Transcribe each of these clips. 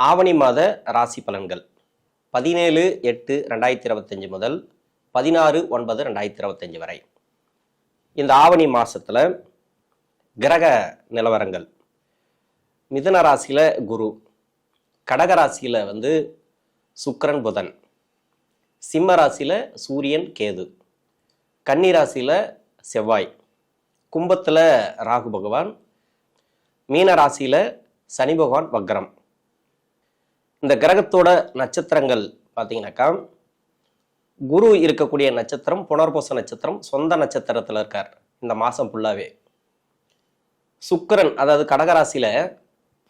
ஆவணி மாத ராசி பலன்கள் 17/8/2025 முதல் 16/9/2025 வரை. இந்த ஆவணி மாசத்துல கிரக நிலவரங்கள். மிதுன ராசியில குரு, கடக ராசியில சுக்கிரன் புதன், சிம்ம ராசியில சூரியன் கேது, கன்னி ராசியில செவ்வாய், கும்பத்துல ராகு பகவான், மீன ராசியில சனி பகவான் வக்ரம். இந்த கிரகத்தோட நட்சத்திரங்கள் பார்த்தீங்கன்னாக்கா, குரு இருக்கக்கூடிய நட்சத்திரம் புனர்பூச நட்சத்திரம், சொந்த நட்சத்திரத்தில் இருக்கார் இந்த மாதம் ஃபுல்லாகவே. சுக்கிரன் அதாவது கடகராசியில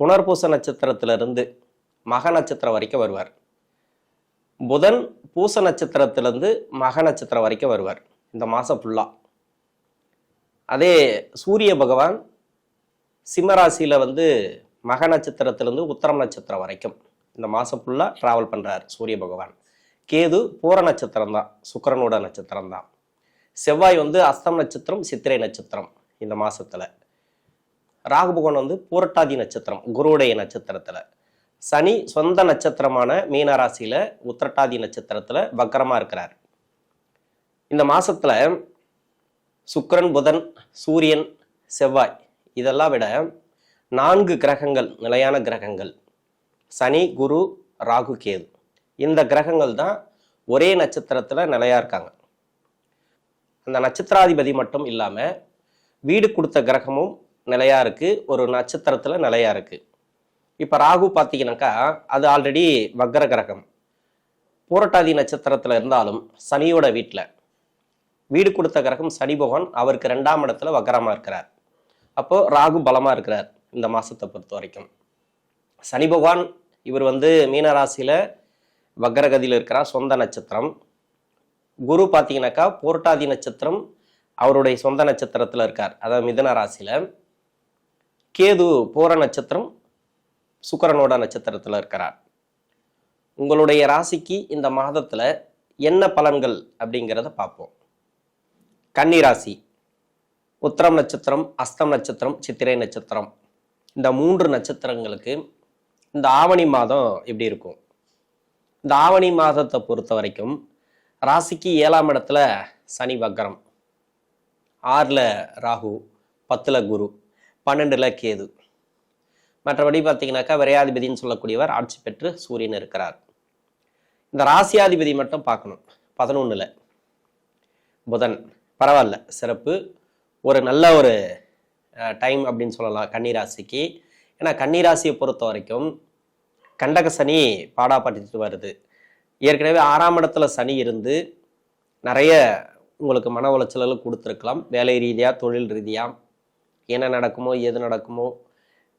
புனர்பூச நட்சத்திரத்திலிருந்து மக நட்சத்திரம் வரைக்கும் வருவார். புதன் பூச நட்சத்திரத்திலிருந்து மக நட்சத்திரம் வரைக்கும் வருவார் இந்த மாதம் ஃபுல்லாக. அதே சூரிய பகவான் சிம்மராசியில மக நட்சத்திரத்திலிருந்து உத்தரம் நட்சத்திரம் வரைக்கும் இந்த மாதம் ஃபுல்லாக ட்ராவல் பண்ணுறார் சூரிய பகவான். கேது பூர நட்சத்திரம் தான், சுக்கிரனோட நட்சத்திரம் தான். செவ்வாய் அஸ்தம் நட்சத்திரம், சித்திரை நட்சத்திரம் இந்த மாதத்தில். ராகு பகவான் பூரட்டாதி நட்சத்திரம், குருவுடைய நட்சத்திரத்தில். சனி சொந்த நட்சத்திரமான மீன ராசியில உத்திரட்டாதி நட்சத்திரத்தில் வக்கரமாக இருக்கிறார். இந்த மாதத்தில் சுக்கிரன், புதன், சூரியன், செவ்வாய் இதெல்லாம் விட 4 கிரகங்கள், நிலையான கிரகங்கள், சனி, குரு, ராகு, கேது, இந்த கிரகங்கள் தான் ஒரே நட்சத்திரத்துல நிலையா இருக்காங்க. அந்த நட்சத்திராதிபதி மட்டும் இல்லாம வீடு கொடுத்த கிரகமும் நிலையா இருக்கு, ஒரு நட்சத்திரத்துல நிலையா இருக்கு. இப்ப ராகு பார்த்தீங்கன்னாக்கா அது ஆல்ரெடி வக்ர கிரகம், பூரட்டாதி நட்சத்திரத்துல இருந்தாலும் சனியோட வீட்டுல வீடு கொடுத்த கிரகம் சனி பகவான், அவருக்கு 2ஆம் இடத்துல வக்ரமா இருக்கிறார். அப்போ ராகு பலமா இருக்கிறார் இந்த மாசத்தை பொறுத்த வரைக்கும். சனி பகவான் இவர் மீனராசியில வக்ரகதியில் இருக்கிறார், சொந்த நட்சத்திரம். குரு பார்த்தீங்கன்னாக்கா பூரட்டாதி நட்சத்திரம், அவருடைய சொந்த நட்சத்திரத்தில் இருக்கார், அதாவது மிதுன ராசியில. கேது பூர நட்சத்திரம், சுக்கிரனோட நட்சத்திரத்தில் இருக்கிறார். உங்களுடைய ராசிக்கு இந்த மாதத்துல என்ன பலன்கள் அப்படிங்கிறத பார்ப்போம். கன்னி ராசி, உத்திரம் நட்சத்திரம், அஸ்தம் நட்சத்திரம், சித்திரை நட்சத்திரம், இந்த 3 நட்சத்திரங்களுக்கு இந்த ஆவணி மாதம் எப்படி இருக்கும்? இந்த ஆவணி மாதத்தை பொறுத்த வரைக்கும் ராசிக்கு 7ஆம் இடத்துல சனி வக்ரம், 6ல் ராகு, 10ல் குரு, 12ல் கேது. மற்றபடி பார்த்தீங்கன்னாக்கா விரையாதிபதினு சொல்லக்கூடியவர் ஆட்சி பெற்று சூரியன் இருக்கிறார். இந்த ராசியாதிபதி மட்டும் பார்க்கணும், 11ல் புதன். பரவாயில்ல, சிறப்பு, ஒரு நல்ல ஒரு டைம் அப்படின்னு சொல்லலாம் கன்னி ராசிக்கு. ஏன்னா கன்னி ராசியை பொறுத்த வரைக்கும் கண்டக சனி பாடாப்பட்டு வருது. ஏற்கனவே 6ஆம் இடத்துல சனி இருந்து நிறைய உங்களுக்கு மன உளைச்சல்கள் கொடுத்துருக்கலாம், வேலை ரீதியாக, தொழில் ரீதியாக. என்ன நடக்குமோ எது நடக்குமோ,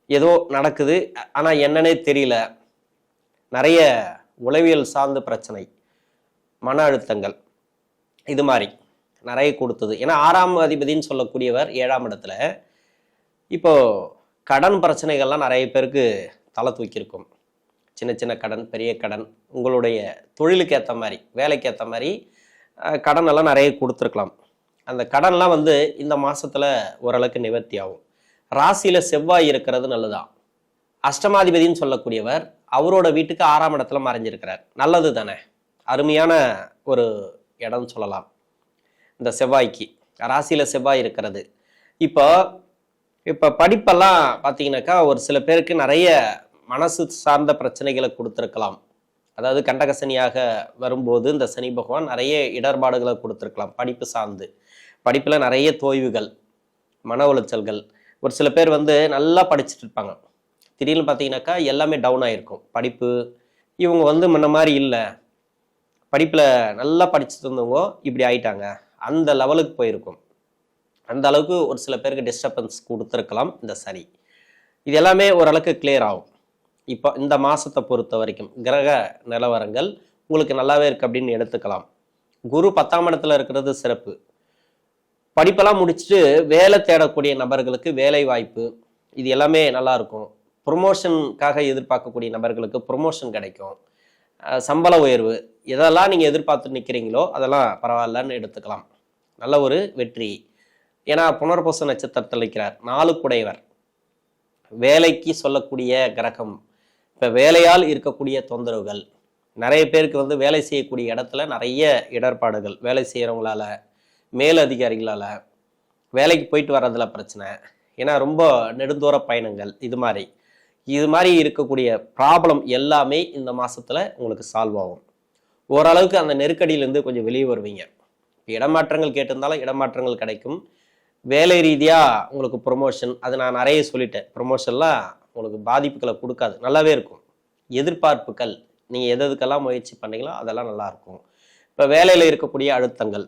ஏதோ நடக்குது, ஆனால் என்னன்னே தெரியல. நிறைய உளவியல் சார்ந்த பிரச்சனை, மன அழுத்தங்கள், இது மாதிரி நிறைய கொடுத்தது. ஏன்னா 6ஆம் அதிபதினு சொல்லக்கூடியவர் 7ஆம் இடத்துல. இப்போ கடன் பிரச்சனைகள்லாம் நிறைய பேருக்கு தலை தூக்கியிருக்கும். சின்ன சின்ன கடன், பெரிய கடன், உங்களுடைய தொழிலுக்கு ஏற்ற மாதிரி, வேலைக்கு ஏற்ற மாதிரி கடன் எல்லாம் நிறைய கொடுத்துருக்கலாம். அந்த கடன்லாம் இந்த மாசத்துல ஓரளவுக்கு நிவர்த்தி ஆகும். ராசியில செவ்வாய் இருக்கிறது நல்லதுதான். அஷ்டமாதிபதினு சொல்லக்கூடியவர் அவரோட வீட்டுக்கு 6ஆம் இடத்துல மறைஞ்சிருக்கிறார், நல்லது தானே, அருமையான ஒரு இடம்னு சொல்லலாம் இந்த செவ்வாய்க்கு. ராசியில செவ்வாய் இருக்கிறது. இப்போ படிப்பெல்லாம் பார்த்தீங்கன்னாக்கா ஒரு சில பேருக்கு நிறைய மனசு சார்ந்த பிரச்சனைகளை கொடுத்துருக்கலாம். அதாவது கண்டகசனியாக வரும்போது இந்த சனி பகவான் நிறைய இடர்பாடுகளை கொடுத்துருக்கலாம். படிப்பு சார்ந்து, படிப்பில் நிறைய தோய்வுகள், மன உளைச்சல்கள். ஒரு சில பேர் நல்லா படிச்சுட்டு இருப்பாங்க, திடீர்னு பார்த்தீங்கன்னாக்கா எல்லாமே டவுன் ஆகிருக்கும் படிப்பு. இவங்க முன்ன மாதிரி இல்லை, படிப்பில் நல்லா படிச்சுட்டு இருந்தவங்க இப்படி ஆயிட்டாங்க, அந்த லெவலுக்கு போயிருக்கும். அந்த அளவுக்கு ஒரு சில பேருக்கு டிஸ்டர்பன்ஸ் கொடுத்துருக்கலாம் இந்த சனி. இது எல்லாமே ஓரளவுக்கு கிளியர் ஆகும். இப்போ இந்த மாதத்தை பொறுத்த வரைக்கும் கிரக நிலவரங்கள் உங்களுக்கு நல்லாவே இருக்குது அப்படின்னு எடுத்துக்கலாம். குரு 10ஆம் இடத்துல இருக்கிறது சிறப்பு. படிப்பெல்லாம் முடிச்சுட்டு வேலை தேடக்கூடிய நபர்களுக்கு வேலை வாய்ப்பு, இது எல்லாமே நல்லா இருக்கும். ப்ரொமோஷனுக்காக எதிர்பார்க்கக்கூடிய நபர்களுக்கு ப்ரொமோஷன் கிடைக்கும். சம்பள உயர்வு, எதெல்லாம் நீங்கள் எதிர்பார்த்து நிற்கிறீங்களோ அதெல்லாம் பரவாயில்லன்னு எடுத்துக்கலாம். நல்ல ஒரு வெற்றி. ஏன்னா புனர்பூச நட்சத்திரத்தில் இருக்கிறார், 4 குடையவர், வேலைக்கு சொல்லக்கூடிய கிரகம். இப்போ வேலையால் இருக்கக்கூடிய தொந்தரவுகள், நிறைய பேருக்கு வந்து வேலை செய்யக்கூடிய இடத்துல நிறைய இடர்பாடுகள், வேலை செய்கிறவங்களால, மேலதிகாரிகளால், வேலைக்கு போயிட்டு வர்றதுல பிரச்சனை, ஏன்னா ரொம்ப நெடுந்தூர பயணங்கள், இது மாதிரி இருக்கக்கூடிய ப்ராப்ளம் எல்லாமே இந்த மாதத்தில் உங்களுக்கு சால்வ் ஆகும். ஓரளவுக்கு அந்த நெருக்கடியிலேருந்து கொஞ்சம் வெளியே வருவீங்க. இடமாற்றங்கள் கேட்டிருந்தாலும் இடமாற்றங்கள் கிடைக்கும். வேலை ரீதியாக உங்களுக்கு ப்ரொமோஷன், அது நான் நிறைய சொல்லிட்டேன். ப்ரொமோஷன்லாம் உங்களுக்கு பாதிப்புகளை கொடுக்காது, நல்லாவே இருக்கும். எதிர்பார்ப்புகள், நீங்கள் எதுக்கெல்லாம் முயற்சி பண்ணீங்களோ அதெல்லாம் நல்லாயிருக்கும். இப்போ வேலையில் இருக்கக்கூடிய அழுத்தங்கள்,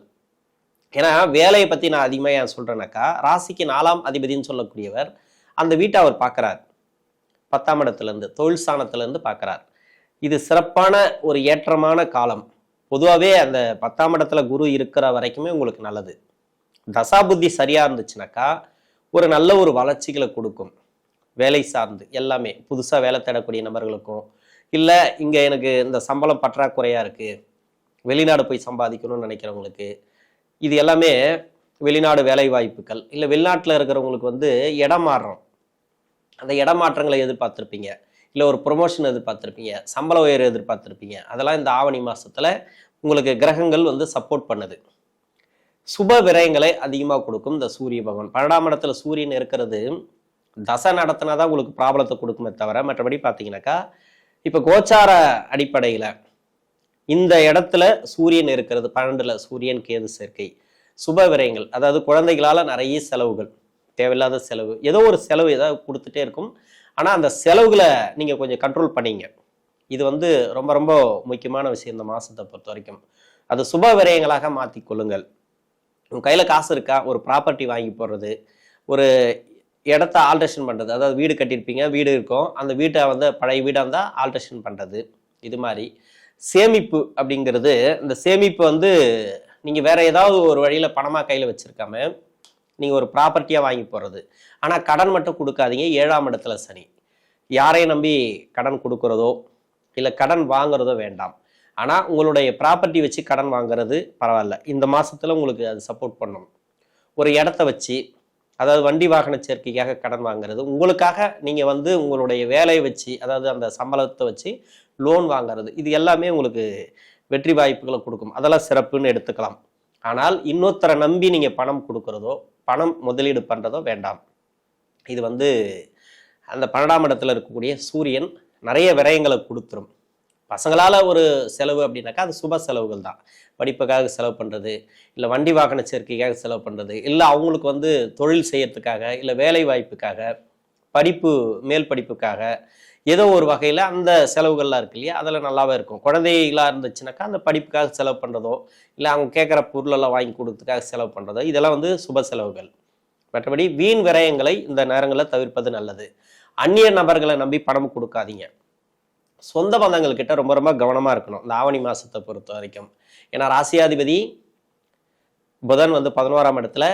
ஏன்னா வேலையை பற்றி நான் அதிகமாக ஏன் சொல்கிறேன்னாக்கா, ராசிக்கு 4ஆம் அதிபதினு சொல்லக்கூடியவர் அந்த வீட்டை அவர் பார்க்குறார். 10ஆம் இடத்துலேருந்து, தொழில் ஸ்தானத்துலேருந்து பார்க்குறார். இது சிறப்பான ஒரு ஏற்றமான காலம். பொதுவாகவே அந்த 10ஆம் இடத்துல குரு இருக்கிற வரைக்குமே உங்களுக்கு நல்லது. தசாபுத்தி சரியாக இருந்துச்சுனாக்கா ஒரு நல்ல ஒரு வளர்ச்சிகளை கொடுக்கும். வேலை சார்ந்து எல்லாமே, புதுசாக வேலை தேடக்கூடிய நபர்களுக்கும், இல்லை இங்கே எனக்கு இந்த சம்பளம் பற்றாக்குறையாக இருக்குது, வெளிநாடு போய் சம்பாதிக்கணும்னு நினைக்கிறவங்களுக்கு, இது எல்லாமே வெளிநாடு வேலை வாய்ப்புகள், இல்லை வெளிநாட்டில் இருக்கிறவங்களுக்கு வந்து இடம் மாறுறோம், அந்த இடமாற்றங்களை எதிர்பார்த்துருப்பீங்க, இல்லை ஒரு ப்ரொமோஷன் எதிர்பார்த்துருப்பீங்க, சம்பள உயர்வு எதிர்பார்த்துருப்பீங்க. அதெல்லாம் இந்த ஆவணி மாதத்தில் உங்களுக்கு கிரகங்கள் வந்து சப்போர்ட் பண்ணுது. சுப விரயங்களை அதிகமாக கொடுக்கும் இந்த சூரிய பகவான். 12ஆம் இடத்துல சூரியன் இருக்கிறது தசை நடத்தினா தான் உங்களுக்கு ப்ராப்ளத்தை கொடுக்குமே தவிர, மற்றபடி பார்த்தீங்கன்னாக்கா இப்போ கோச்சார அடிப்படையில் இந்த இடத்துல சூரியன் இருக்கிறது, 12ல் சூரியன் கேது சேர்க்கை, சுப விரயங்கள், அதாவது குழந்தைகளால் நிறைய செலவுகள், தேவையில்லாத செலவு, ஏதோ ஒரு செலவு ஏதாவது கொடுத்துட்டே இருக்கும். ஆனால் அந்த செலவுகளை நீங்கள் கொஞ்சம் கண்ட்ரோல் பண்ணீங்க. இது வந்து ரொம்ப ரொம்ப முக்கியமான விஷயம் இந்த மாதத்தை பொறுத்த வரைக்கும். அது சுப விரயங்களாக மாற்றிக்கொள்ளுங்கள். உங்கள் கையில் காசு இருக்கா, ஒரு ப்ராப்பர்ட்டி வாங்கி போடுறது, ஒரு இடத்த ஆல்ட்ரேஷன் பண்ணுறது, அதாவது வீடு கட்டியிருப்பீங்க, வீடு இருக்கும், அந்த வீட்டை வந்து பழைய வீடாக இருந்தால் ஆல்ட்ரேஷன் பண்ணுறது, இது மாதிரி சேமிப்பு அப்படிங்கிறது. இந்த சேமிப்பு வந்து நீங்கள் வேற ஏதாவது ஒரு வழியில் பணமாக கையில் வச்சுருக்காம நீங்கள் ஒரு ப்ராப்பர்ட்டியாக வாங்கி போடுறது. ஆனால் கடன் மட்டும் கொடுக்காதீங்க. 7ஆம் இடத்துல சனி, யாரையும் நம்பி கடன் கொடுக்குறதோ இல்லை கடன் வாங்குறதோ வேண்டாம். ஆனால் உங்களுடைய ப்ராப்பர்ட்டி வச்சு கடன் வாங்குறது பரவாயில்ல, இந்த மாதத்தில் உங்களுக்கு அது சப்போர்ட் பண்ணும். ஒரு இடத்த வச்சு, அதாவது வண்டி வாகன சேர்க்கைக்காக கடன் வாங்குறது, உங்களுக்காக நீங்கள் வந்து உங்களுடைய வேலையை வச்சு, அதாவது அந்த சம்பளத்தை வச்சு லோன் வாங்குறது, இது எல்லாமே உங்களுக்கு வெற்றி வாய்ப்புகளை கொடுக்கும். அதெல்லாம் சிறப்புன்னு எடுத்துக்கலாம். ஆனால் இன்னொருத்தரை நம்பி நீங்கள் பணம் கொடுக்குறதோ, பணம் முதலீடு பண்ணுறதோ வேண்டாம். இது வந்து அந்த 12ஆம் இடத்துல இருக்கக்கூடிய சூரியன் நிறைய விரயங்களை கொடுத்துரும். பசங்களால் ஒரு செலவு அப்படின்னாக்கா அது சுப செலவுகள் தான். படிப்புக்காக செலவு பண்ணுறது, இல்லை வண்டி வாகன சேர்க்கைக்காக செலவு பண்ணுறது, இல்லை அவங்களுக்கு வந்து தொழில் செய்யறதுக்காக, இல்லை வேலை வாய்ப்புக்காக, படிப்பு மேல் படிப்புக்காக, ஏதோ ஒரு வகையில் அந்த செலவுகள்லாம் இருக்கு இல்லையா, அதில் நல்லாவே இருக்கும். குழந்தைகளாக இருந்துச்சுனாக்கா அந்த படிப்புக்காக செலவு பண்ணுறதோ, இல்லை அவங்க கேட்குற பொருளெல்லாம் வாங்கி கொடுத்ததுக்காக செலவு பண்ணுறதோ, இதெல்லாம் வந்து சுப செலவுகள். மற்றபடி வீண் விரயங்களை இந்த நேரங்களில் தவிர்ப்பது நல்லது. அந்நிய நபர்களை நம்பி பணம் கொடுக்காதீங்க. சொந்த பந்தங்கள் கிட்ட ரொம்ப ரொம்ப கவனமாக இருக்கணும் இந்த ஆவணி மாதத்தை பொறுத்த வரைக்கும். ஏன்னா ராசியாதிபதி புதன் வந்து 11ஆம் இடத்துல,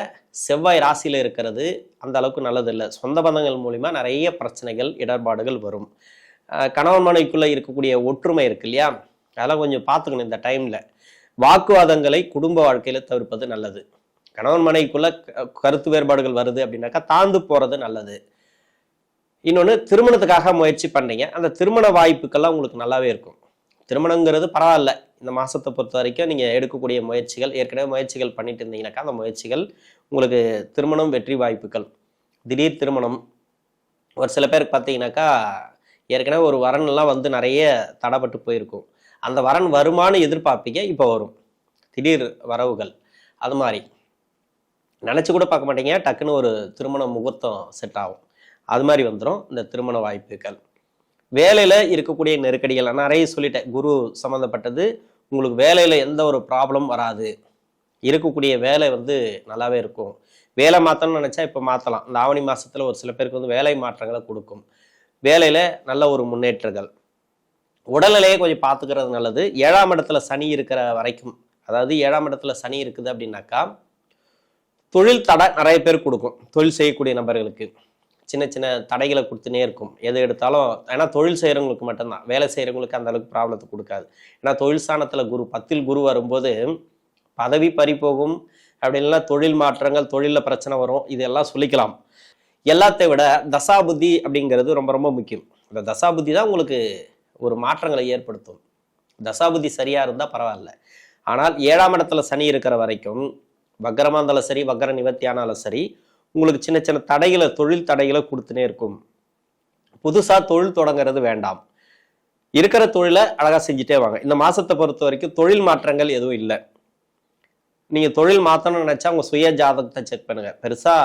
செவ்வாய் ராசியில் இருக்கிறது அந்த அளவுக்கு நல்லது இல்லை. சொந்த பந்தங்கள் மூலிமா நிறைய பிரச்சனைகள், இடர்பாடுகள் வரும். கணவன் மனைவிக்குள்ளே இருக்கக்கூடிய ஒற்றுமை இருக்கு இல்லையா, அதெல்லாம் கொஞ்சம் பார்த்துக்கணும் இந்த டைமில். வாக்குவாதங்களை குடும்ப வாழ்க்கையில் தவிர்ப்பது நல்லது. கணவன் மனைவிக்குள்ள கருத்து வேறுபாடுகள் வருது அப்படின்னாக்கா தாழ்ந்து போகிறது நல்லது. இன்னொன்று, திருமணத்துக்காக முயற்சி பண்ணீங்க, அந்த திருமண வாய்ப்புக்கெல்லாம் உங்களுக்கு நல்லாவே இருக்கும். திருமணங்கிறது பரவாயில்ல, இந்த மாதத்தை பொறுத்த வரைக்கும் நீங்கள் எடுக்கக்கூடிய முயற்சிகள், ஏற்கனவே முயற்சிகள் பண்ணிட்டு இருந்தீங்கன்னாக்கா அந்த முயற்சிகள் உங்களுக்கு திருமணம் வெற்றி வாய்ப்புகள். திடீர் திருமணம், ஒரு சில பேருக்கு பார்த்தீங்கன்னாக்கா ஏற்கனவே ஒரு வரன்லாம் வந்து நிறைய தடைப்பட்டு போயிருக்கும், அந்த வரன் வருமானு எதிர்பார்ப்பீங்க, இப்போ வரும் திடீர் வரவுகள். அது மாதிரி நினச்சி கூட பார்க்க மாட்டீங்க, டக்குன்னு ஒரு திருமண முகூர்த்தம் செட் ஆகும். அது மாதிரி வந்துடும் இந்த திருமண வாய்ப்புகள். வேலையில் இருக்கக்கூடிய நெருக்கடிகள் நிறைய சொல்லிட்டேன். குரு சம்மந்தப்பட்டது, உங்களுக்கு வேலையில் எந்த ஒரு ப்ராப்ளம் வராது, இருக்கக்கூடிய வேலை வந்து நல்லாவே இருக்கும். வேலை மாற்றணும்னு நினச்சா இப்போ மாற்றலாம். இந்த ஆவணி மாதத்தில் ஒரு சில பேருக்கு வந்து வேலை மாற்றங்களை கொடுக்கும். வேலையில் நல்ல ஒரு முன்னேற்றங்கள். உடல்நிலையை கொஞ்சம் பார்த்துக்கிறது நல்லது. 7ஆம் இடத்துல சனி இருக்கிற வரைக்கும், அதாவது 7ஆம் இடத்துல சனி இருக்குது அப்படின்னாக்கா தொழில் தடை நிறைய பேர் கொடுக்கும். தொழில் செய்யக்கூடிய நபர்களுக்கு சின்ன சின்ன தடைகளை கொடுத்துனே இருக்கும் எது எடுத்தாலும். ஏன்னா தொழில் செய்கிறவங்களுக்கு மட்டும்தான், வேலை செய்கிறவங்களுக்கு அந்த அளவுக்கு ப்ராப்ளத்தை கொடுக்காது. ஏன்னா தொழில் ஸ்தானத்தில் குரு, 10ல் குரு வரும்போது பதவி பறிபோகும், அப்படி இல்லைன்னா தொழில் மாற்றங்கள், தொழிலில் பிரச்சனை வரும், இதெல்லாம் சொல்லிக்கலாம். எல்லாத்தை விட தசாபுத்தி அப்படிங்கிறது ரொம்ப ரொம்ப முக்கியம். இந்த தசாபுத்தி தான் உங்களுக்கு ஒரு மாற்றங்களை ஏற்படுத்தும். தசாபுத்தி சரியா இருந்தால் பரவாயில்ல. ஆனால் 7ஆம் இடத்துல சனி இருக்கிற வரைக்கும் வக்கரமாக இருந்தாலும் சரி, வக்கர நிவர்த்தியானாலும் சரி, உங்களுக்கு சின்ன சின்ன தடைகளை, தொழில் தடைகளை கொடுத்துனே இருக்கும். புதுசாக தொழில் தொடங்குறது வேண்டாம். இருக்கிற தொழிலை அழகாக செஞ்சுட்டே வாங்க. இந்த மாசத்தை பொறுத்த வரைக்கும் தொழில் மாற்றங்கள் எதுவும் இல்லை. நீங்கள் தொழில் மாற்றணும்னு நினச்சா உங்கள் சுய ஜாதகத்தை செக் பண்ணுங்கள். பெருசாக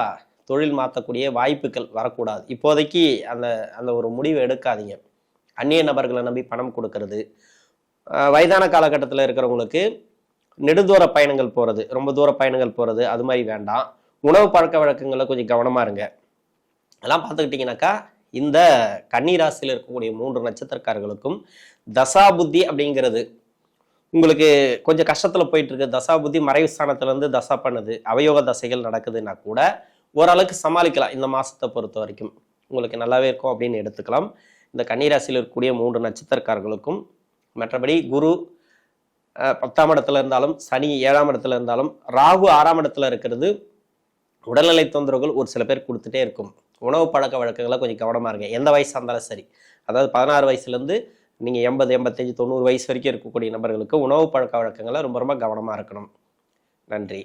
தொழில் மாற்றக்கூடிய வாய்ப்புகள் வரக்கூடாது. இப்போதைக்கு அந்த அந்த ஒரு முடிவை எடுக்காதீங்க. அந்நிய நபர்களை நம்பி பணம் கொடுக்கறது, வயதான காலகட்டத்தில் இருக்கிறவங்களுக்கு நெடுதூர பயணங்கள் போகிறது, ரொம்ப தூர பயணங்கள் போகிறது, அது மாதிரி வேண்டாம். உணவு பழக்க வழக்கங்களில் கொஞ்சம் கவனமாக இருங்க. அதெல்லாம் பார்த்துக்கிட்டிங்கனாக்கா இந்த கன்னிராசியில் இருக்கக்கூடிய 3 நட்சத்திரக்காரர்களுக்கும் தசாபுத்தி அப்படிங்கிறது உங்களுக்கு கொஞ்சம் கஷ்டத்தில் போயிட்டு இருக்கு. தசாபுத்தி மறைவு ஸ்தானத்துலேருந்து தசா பண்ணுது, அவயோக தசைகள் நடக்குதுன்னா கூட ஓரளவுக்கு சமாளிக்கலாம். இந்த மாதத்தை பொறுத்த வரைக்கும் உங்களுக்கு நல்லாவே இருக்கும் அப்படின்னு எடுத்துக்கலாம். இந்த கன்னிராசியில் இருக்கக்கூடிய 3 நட்சத்திரக்காரர்களுக்கும். மற்றபடி குரு 10ஆம் இடத்துல இருந்தாலும், சனி 7ஆம் இடத்துல இருந்தாலும், ராகு 6ஆம் இடத்துல இருக்கிறது உடல்நிலை தொந்தரவுகள் ஒரு சில பேர் கொடுத்துட்டே இருக்கும். உணவு பழக்க வழக்கங்களை கொஞ்சம் கவனமாக இருங்க. எந்த வயசாக இருந்தாலும் சரி, அதாவது 16 வயசுலேருந்து நீங்கள் 80, 85, 90 வயசு வரைக்கும் இருக்கக்கூடிய நபர்களுக்கு உணவு பழக்க வழக்கங்களை ரொம்ப ரொம்ப கவனமாக இருக்கணும். நன்றி.